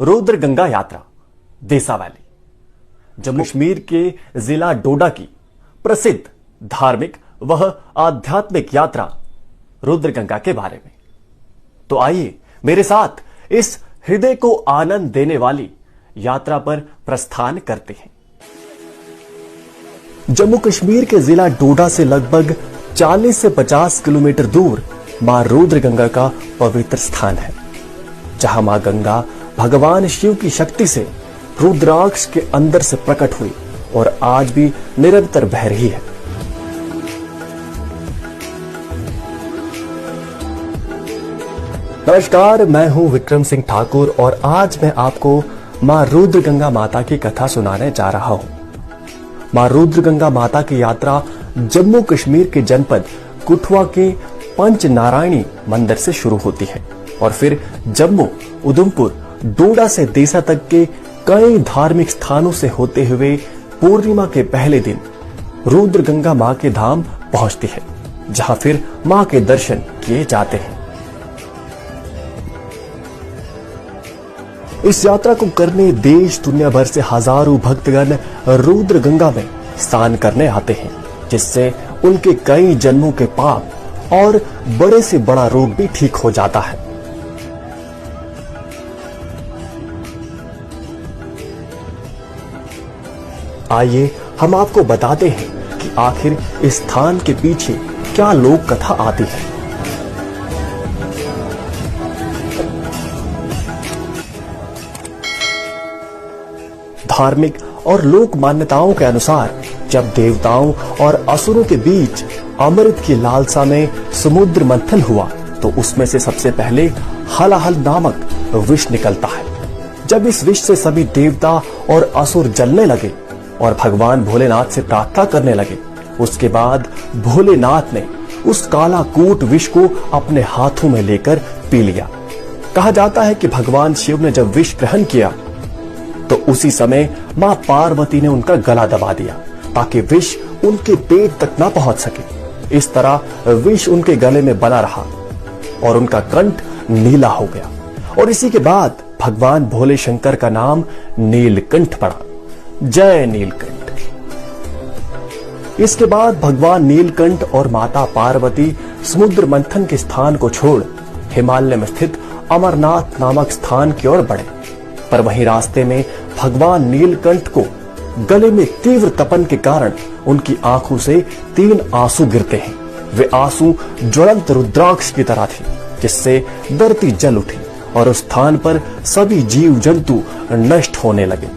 रुद्र गंगा यात्रा देसा वैली जम्मू कश्मीर के जिला डोडा की प्रसिद्ध धार्मिक वह आध्यात्मिक यात्रा रुद्र गंगा के बारे में। तो आइए मेरे साथ इस हृदय को आनंद देने वाली यात्रा पर प्रस्थान करते हैं। जम्मू कश्मीर के जिला डोडा से लगभग 40 से 50 किलोमीटर दूर मां रुद्र गंगा का पवित्र स्थान है, जहां मां गंगा भगवान शिव की शक्ति से रुद्राक्ष के अंदर से प्रकट हुई और आज भी निरंतर बह रही है। नमस्कार, मैं हूं विक्रम सिंह ठाकुर और आज मैं आपको मां रुद्र गंगा माता की कथा सुनाने जा रहा हूं। मां रुद्र गंगा माता की यात्रा जम्मू कश्मीर के जनपद कठुआ के पंच नारायणी मंदिर से शुरू होती है और फिर जम्मू, उधमपुर, डोडा से देसा तक के कई धार्मिक स्थानों से होते हुए पूर्णिमा के पहले दिन रुद्र गंगा मां के धाम पहुंचती है, जहां फिर मां के दर्शन किए जाते हैं। इस यात्रा को करने देश दुनिया भर से हजारों भक्तगण रुद्र गंगा में स्नान करने आते हैं, जिससे उनके कई जन्मों के पाप और बड़े से बड़ा रोग भी ठीक हो जाता है। आइए हम आपको बताते हैं कि आखिर इस स्थान के पीछे क्या लोक कथा आती है। धार्मिक और लोक मान्यताओं के अनुसार जब देवताओं और असुरों के बीच अमृत की लालसा में समुद्र मंथन हुआ, तो उसमें से सबसे पहले हलाहल नामक विष निकलता है। जब इस विष से सभी देवता और असुर जलने लगे और भगवान भोलेनाथ से प्रार्थना करने लगे, उसके बाद भोलेनाथ ने उस काला कूट विष को अपने हाथों में लेकर पी लिया। कहा जाता है कि भगवान शिव ने जब विष ग्रहण किया तो उसी समय मां पार्वती ने उनका गला दबा दिया ताकि विष उनके पेट तक ना पहुंच सके। इस तरह विष उनके गले में बना रहा और उनका कंठ नीला हो गया और इसी के बाद भगवान भोले शंकर का नाम नीलकंठ पड़ा। जय नीलकंठ। इसके बाद भगवान नीलकंठ और माता पार्वती समुद्र मंथन के स्थान को छोड़ हिमालय में स्थित अमरनाथ नामक स्थान की ओर बढ़े, पर वहीं रास्ते में भगवान नीलकंठ को गले में तीव्र तपन के कारण उनकी आंखों से 3 आंसू गिरते हैं। वे आंसू ज्वलंत रुद्राक्ष की तरह थे, जिससे धरती जल उठी और उस स्थान पर सभी जीव जंतु नष्ट होने लगे।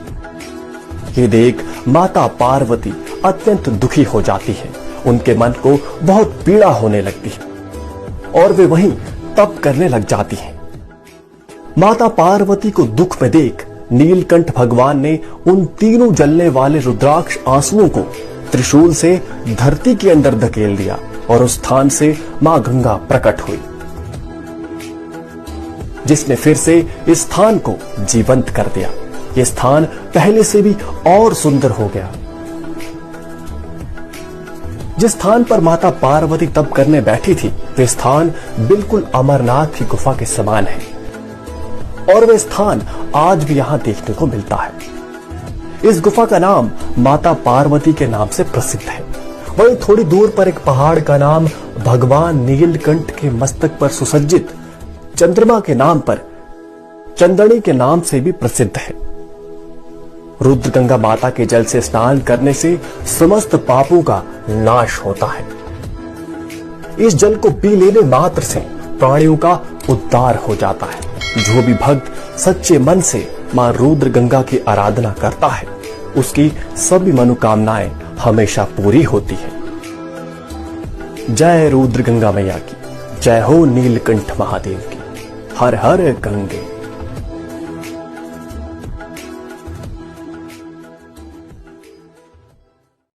ये देख माता पार्वती अत्यंत दुखी हो जाती है। उनके मन को बहुत पीड़ा होने लगती है और वे वहीं तप करने लग जाती हैं। माता पार्वती को दुख में देख नीलकंठ भगवान ने उन तीनों जलने वाले रुद्राक्ष आंसुओं को त्रिशूल से धरती के अंदर धकेल दिया और उस स्थान से मां गंगा प्रकट हुई, जिसने फिर से इस स्थान को जीवंत कर दिया। यह स्थान पहले से भी और सुंदर हो गया। जिस स्थान पर माता पार्वती तप करने बैठी थी, वह स्थान बिल्कुल अमरनाथ की गुफा के समान है और वह स्थान आज भी यहां देखने को मिलता है। इस गुफा का नाम माता पार्वती के नाम से प्रसिद्ध है। वहीं थोड़ी दूर पर एक पहाड़ का नाम भगवान नीलकंठ के मस्तक पर सुसज्जित चंद्रमा के नाम पर चंदनी के नाम से भी प्रसिद्ध है। रुद्र गंगा माता के जल से स्नान करने से समस्त पापों का नाश होता है। इस जल को पी लेने मात्र से प्राणियों का उद्धार हो जाता है। जो भी भक्त सच्चे मन से मां रुद्र गंगा की आराधना करता है, उसकी सभी मनोकामनाएं हमेशा पूरी होती है। जय रुद्र गंगा मैया की, जय हो नीलकंठ महादेव की। हर हर गंगे।